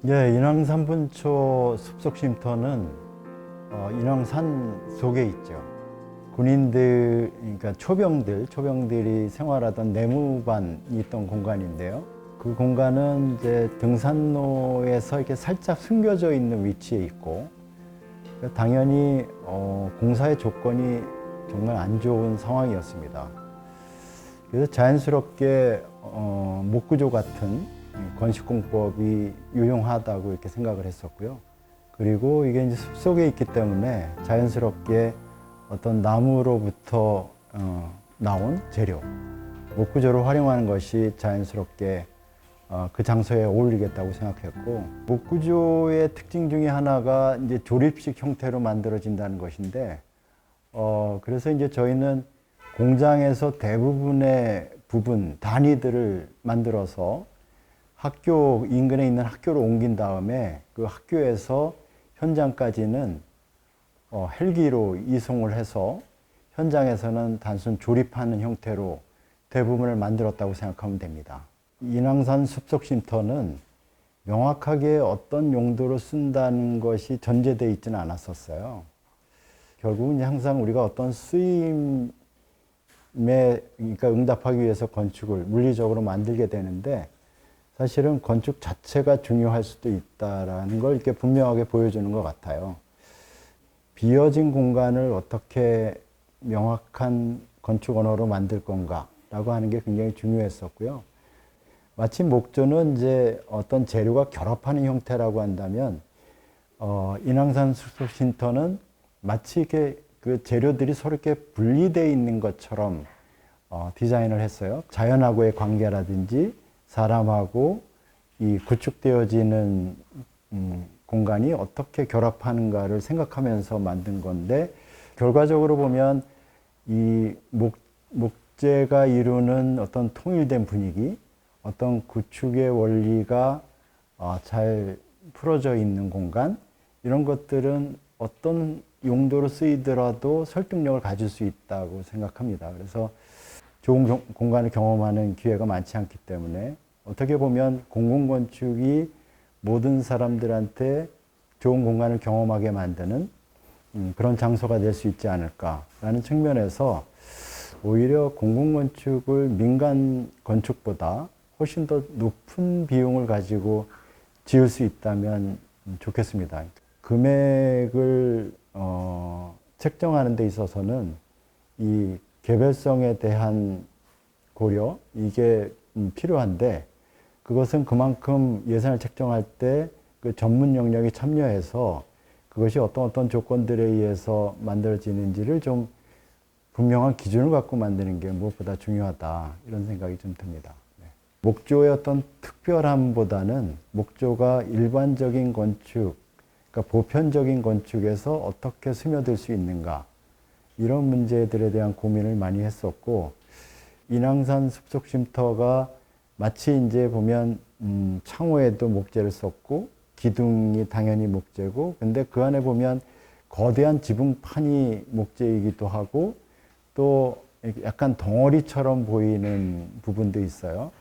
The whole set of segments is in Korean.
예, 인왕산 분초 숲속 쉼터는 인왕산 속에 있죠. 군인들, 그러니까 초병들이 생활하던 내무반이 있던 공간인데요. 그 공간은 이제 등산로에서 이렇게 살짝 숨겨져 있는 위치에 있고, 당연히 공사의 조건이 정말 안 좋은 상황이었습니다. 그래서 자연스럽게 목구조 같은 건축공법이 유용하다고 이렇게 생각을 했었고요. 그리고 이게 이제 숲속에 있기 때문에 자연스럽게 어떤 나무로부터 나온 재료, 목구조를 활용하는 것이 자연스럽게 그 장소에 어울리겠다고 생각했고, 목구조의 특징 중에 하나가 이제 조립식 형태로 만들어진다는 것인데, 그래서 이제 저희는 공장에서 대부분의 부분, 단위들을 만들어서 학교, 인근에 있는 학교로 옮긴 다음에 그 학교에서 현장까지는 헬기로 이송을 해서 현장에서는 단순 조립하는 형태로 대부분을 만들었다고 생각하면 됩니다. 인왕산 숲속쉼터는 명확하게 어떤 용도로 쓴다는 것이 전제되어 있지는 않았었어요. 결국은 항상 우리가 어떤 쓰임에 그러니까 응답하기 위해서 건축을 물리적으로 만들게 되는데, 사실은 건축 자체가 중요할 수도 있다라는 걸 이렇게 분명하게 보여주는 것 같아요. 비어진 공간을 어떻게 명확한 건축 언어로 만들 건가라고 하는 게 굉장히 중요했었고요. 마침 목조는 이제 어떤 재료가 결합하는 형태라고 한다면, 인왕산 숲속쉼터는 마치 이렇게 그 재료들이 서로 이렇게 분리되어 있는 것처럼 디자인을 했어요. 자연하고의 관계라든지 사람하고 이 구축되어지는 공간이 어떻게 결합하는가를 생각하면서 만든 건데, 결과적으로 보면 이 목재가 이루는 어떤 통일된 분위기, 어떤 구축의 원리가 잘 풀어져 있는 공간, 이런 것들은 어떤 용도로 쓰이더라도 설득력을 가질 수 있다고 생각합니다. 그래서 좋은 공간을 경험하는 기회가 많지 않기 때문에 어떻게 보면 공공건축이 모든 사람들한테 좋은 공간을 경험하게 만드는 그런 장소가 될 수 있지 않을까라는 측면에서 오히려 공공건축을 민간 건축보다 훨씬 더 높은 비용을 가지고 지을 수 있다면 좋겠습니다. 금액을 책정하는 데 있어서는 이 개별성에 대한 고려, 이게 필요한데, 그것은 그만큼 예산을 책정할 때 그 전문 영역이 참여해서 그것이 어떤 조건들에 의해서 만들어지는지를 좀 분명한 기준을 갖고 만드는 게 무엇보다 중요하다, 이런 생각이 좀 듭니다. 목조의 어떤 특별함보다는 목조가 일반적인 건축, 그러니까 보편적인 건축에서 어떻게 스며들 수 있는가, 이런 문제들에 대한 고민을 많이 했었고, 인왕산 숲속쉼터가 마치 이제 보면 창호에도 목재를 썼고 기둥이 당연히 목재고, 근데 그 안에 보면 거대한 지붕판이 목재이기도 하고 또 약간 덩어리처럼 보이는 부분도 있어요.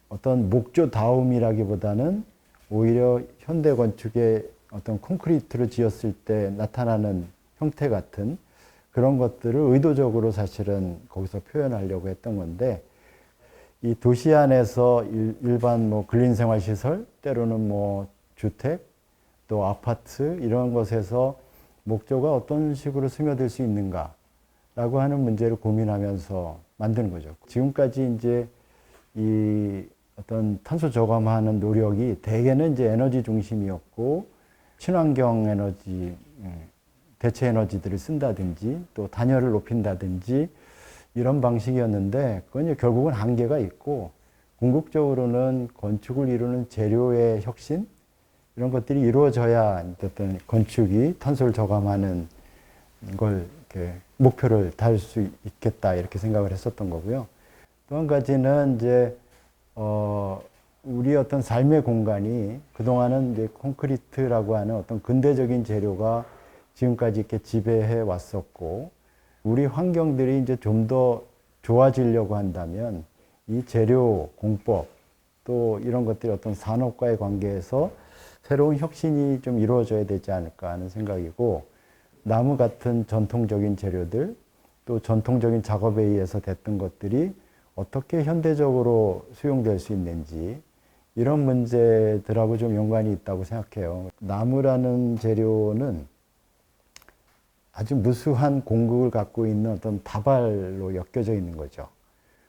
어떤 목조다움이라기보다는 오히려 현대 건축의 어떤 콘크리트로 지었을 때 나타나는 형태 같은 그런 것들을 의도적으로 사실은 거기서 표현하려고 했던 건데, 이 도시 안에서 일반 뭐 근린생활시설, 때로는 뭐 주택, 또 아파트 이런 것에서 목조가 어떤 식으로 스며들 수 있는가라고 하는 문제를 고민하면서 만드는 거죠. 지금까지 이제 이 어떤 탄소 저감하는 노력이 대개는 이제 에너지 중심이었고, 친환경 에너지, 대체 에너지들을 쓴다든지 또 단열을 높인다든지 이런 방식이었는데, 그건 이제 결국은 한계가 있고, 궁극적으로는 건축을 이루는 재료의 혁신, 이런 것들이 이루어져야 어떤 건축이 탄소를 저감하는 걸 이렇게 목표를 달 수 있겠다, 이렇게 생각을 했었던 거고요. 또 한 가지는 이제 우리 어떤 삶의 공간이 그동안은 이제 콘크리트라고 하는 어떤 근대적인 재료가 지금까지 이렇게 지배해 왔었고, 우리 환경들이 이제 좀 더 좋아지려고 한다면 이 재료, 공법, 또 이런 것들이 어떤 산업과의 관계에서 새로운 혁신이 좀 이루어져야 되지 않을까 하는 생각이고, 나무 같은 전통적인 재료들, 또 전통적인 작업에 의해서 됐던 것들이 어떻게 현대적으로 수용될 수 있는지, 이런 문제들하고 좀 연관이 있다고 생각해요. 나무라는 재료는 아주 무수한 공급을 갖고 있는 어떤 다발로 엮여져 있는 거죠.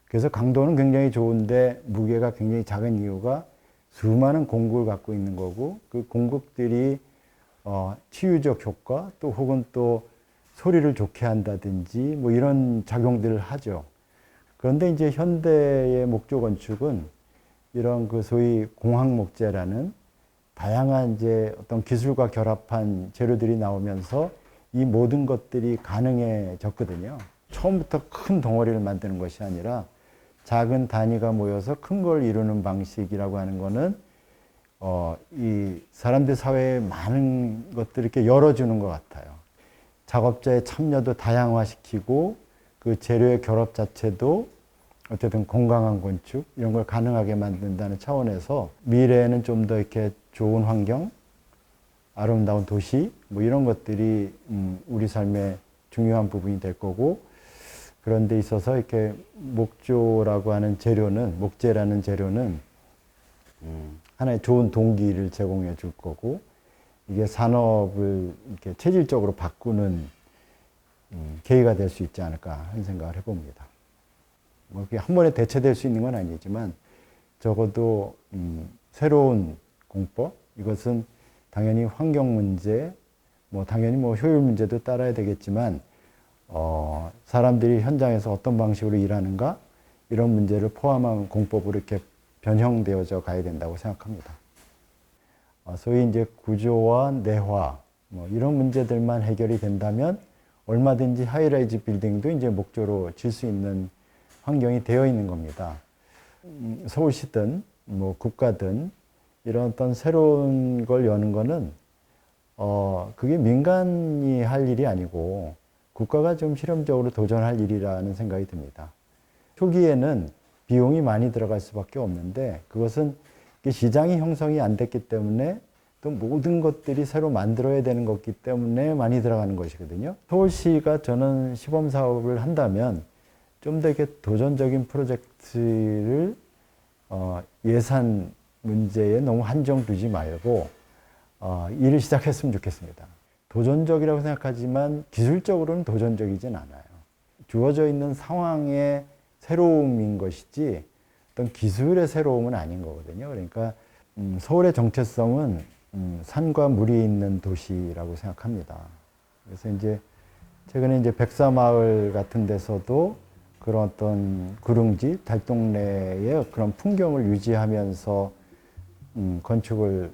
그래서 강도는 굉장히 좋은데 무게가 굉장히 작은 이유가 수많은 공급을 갖고 있는 거고, 그 공급들이 치유적 효과, 또 혹은 또 소리를 좋게 한다든지 뭐 이런 작용들을 하죠. 그런데 이제 현대의 목조 건축은 이런 그 소위 공학목재라는 다양한 이제 어떤 기술과 결합한 재료들이 나오면서 이 모든 것들이 가능해졌거든요. 처음부터 큰 덩어리를 만드는 것이 아니라 작은 단위가 모여서 큰 걸 이루는 방식이라고 하는 거는 이 사람들 사회에 많은 것들을 이렇게 열어주는 것 같아요. 작업자의 참여도 다양화시키고 그 재료의 결합 자체도 어쨌든 건강한 건축 이런 걸 가능하게 만든다는 차원에서 미래에는 좀 더 이렇게 좋은 환경, 아름다운 도시 뭐 이런 것들이 우리 삶의 중요한 부분이 될 거고, 그런 데 있어서 이렇게 목조라고 하는 재료는, 목재라는 재료는 하나의 좋은 동기를 제공해 줄 거고, 이게 산업을 이렇게 체질적으로 바꾸는 계기가 될 수 있지 않을까 하는 생각을 해봅니다. 뭐 그게 한 번에 대체될 수 있는 건 아니지만 적어도 새로운 공법, 이것은 당연히 환경 문제, 뭐 당연히 뭐 효율 문제도 따라야 되겠지만 사람들이 현장에서 어떤 방식으로 일하는가 이런 문제를 포함한 공법으로 이렇게 변형되어져 가야 된다고 생각합니다. 소위 이제 구조와 내화 뭐 이런 문제들만 해결이 된다면 얼마든지 하이라이즈 빌딩도 이제 목조로 질 수 있는 환경이 되어 있는 겁니다. 서울시든 뭐 국가든 이런 어떤 새로운 걸 여는 거는 그게 민간이 할 일이 아니고 국가가 좀 실험적으로 도전할 일이라는 생각이 듭니다. 초기에는 비용이 많이 들어갈 수밖에 없는데 그것은 시장이 형성이 안 됐기 때문에 또 모든 것들이 새로 만들어야 되는 거기 때문에 많이 들어가는 것이거든요. 서울시가 저는 시범 사업을 한다면 좀 더 이렇게 도전적인 프로젝트를 예산 문제에 너무 한정 두지 말고 일을 시작했으면 좋겠습니다. 도전적이라고 생각하지만 기술적으로는 도전적이진 않아요. 주어져 있는 상황의 새로움인 것이지 어떤 기술의 새로움은 아닌 거거든요. 그러니까 서울의 정체성은 산과 물이 있는 도시라고 생각합니다. 그래서 이제 최근에 이제 백사마을 같은 데서도 그런 어떤 구릉지, 달동네의 그런 풍경을 유지하면서 건축을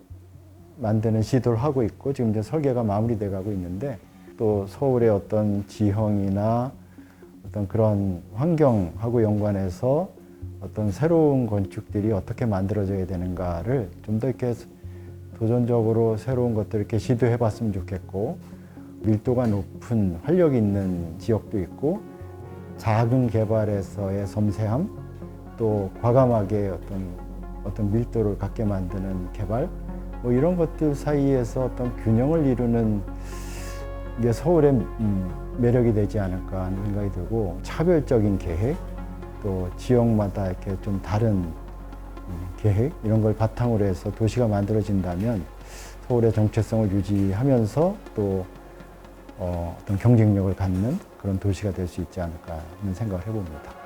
만드는 시도를 하고 있고 지금 이제 설계가 마무리돼 가고 있는데, 또 서울의 어떤 지형이나 어떤 그런 환경하고 연관해서 어떤 새로운 건축들이 어떻게 만들어져야 되는가를 좀 더 이렇게 도전적으로 새로운 것들을 이렇게 시도해 봤으면 좋겠고, 밀도가 높은 활력 있는 지역도 있고 작은 개발에서의 섬세함, 또 과감하게 어떤 밀도를 갖게 만드는 개발, 뭐 이런 것들 사이에서 어떤 균형을 이루는 게 서울의 매력이 되지 않을까 하는 생각이 들고, 차별적인 계획, 또 지역마다 이렇게 좀 다른 계획 이런 걸 바탕으로 해서 도시가 만들어진다면 서울의 정체성을 유지하면서 또 어떤 경쟁력을 갖는 그런 도시가 될 수 있지 않을까 하는 생각을 해봅니다.